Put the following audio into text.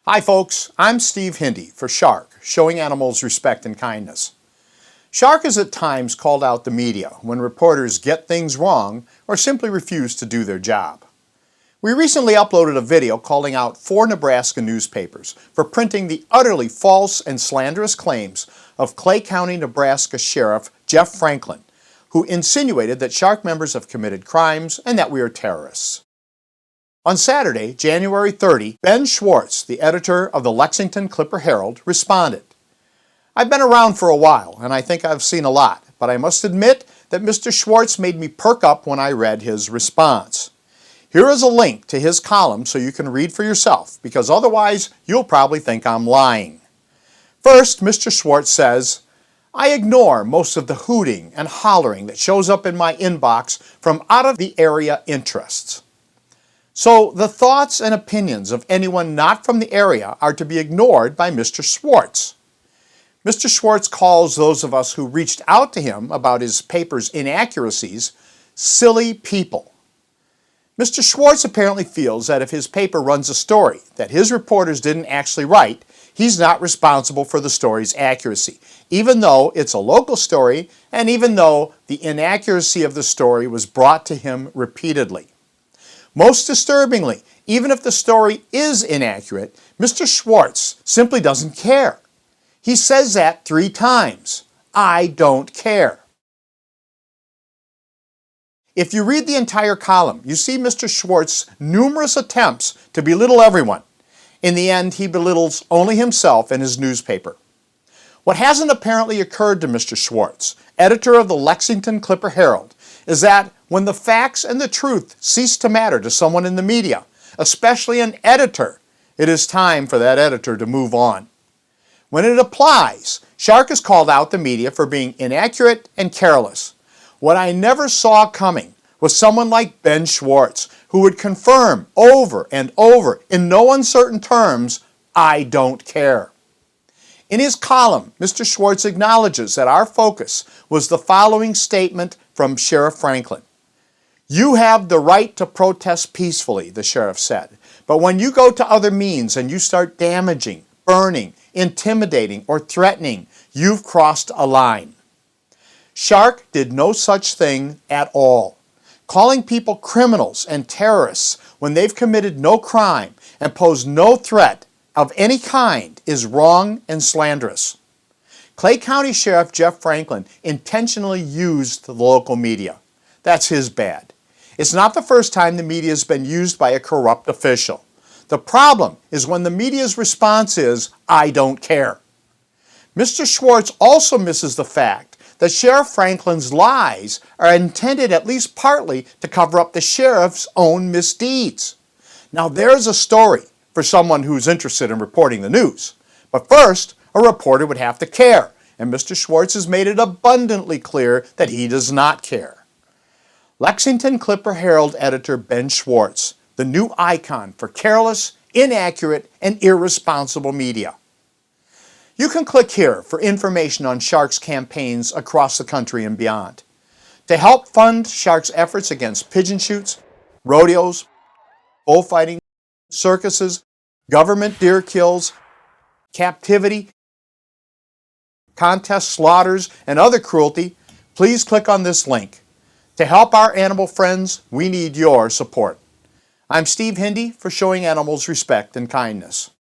Hi folks, I'm Steve Hindy for Shark, Showing Animals Respect and Kindness. Shark is at times called out the media when reporters get things wrong or simply refuse to do their job. We recently uploaded a video calling out 4 Nebraska newspapers for printing the utterly false and slanderous claims of Clay County, Nebraska Sheriff Jeff Franklin, who insinuated that Shark members have committed crimes and that we are terrorists. On Saturday, January 30, Ben Schwartz, the editor of the Lexington Herald, responded. I've been around for a while, and I think I've seen a lot, but I must admit that Mr. Schwartz made me perk up when I read his response. Here is a link to his column so you can read for yourself, because otherwise you'll probably think I'm lying. First, Mr. Schwartz says, I ignore most of the hooting and hollering that shows up in my inbox from out-of-the-area interests. So the thoughts and opinions of anyone not from the area are to be ignored by Mr. Schwartz. Mr. Schwartz calls those of us who reached out to him about his paper's inaccuracies silly people. Mr. Schwartz apparently feels that if his paper runs a story that his reporters didn't actually write, he's not responsible for the story's accuracy, even though it's a local story and even though the inaccuracy of the story was brought to him repeatedly. Most disturbingly, even if the story is inaccurate, Mr. Schwartz simply doesn't care. He says that 3 times. I don't care. If you read the entire column, you see Mr. Schwartz's numerous attempts to belittle everyone. In the end, he belittles only himself and his newspaper. What hasn't apparently occurred to Mr. Schwartz, editor of the Lexington Herald, is that when the facts and the truth cease to matter to someone in the media, especially an editor, it is time for that editor to move on. When it applies, Shark has called out the media for being inaccurate and careless. What I never saw coming was someone like Ben Schwartz, who would confirm over and over in no uncertain terms, I don't care. In his column, Mr. Schwartz acknowledges that our focus was the following statement from Sheriff Franklin. You have the right to protest peacefully, the sheriff said, but when you go to other means and you start damaging, burning, intimidating, or threatening, you've crossed a line. Shark did no such thing at all. Calling people criminals and terrorists when they've committed no crime and pose no threat of any kind is wrong and slanderous. Clay County Sheriff Jeff Franklin intentionally used the local media. That's his bad. It's not the first time the media has been used by a corrupt official. The problem is when the media's response is, I don't care. Mr. Schwartz also misses the fact that Sheriff Franklin's lies are intended at least partly to cover up the sheriff's own misdeeds. Now there's a story for someone who's interested in reporting the news. But first, a reporter would have to care, and Mr. Schwartz has made it abundantly clear that he does not care. Lexington Herald editor Ben Schwartz, the new icon for careless, inaccurate, and irresponsible media. You can click here for information on Shark's campaigns across the country and beyond. To help fund Shark's efforts against pigeon shoots, rodeos, bullfighting, circuses, government deer kills, captivity, contest slaughters, and other cruelty, please click on this link. To help our animal friends, we need your support. I'm Steve Hindy for Showing Animals Respect and Kindness.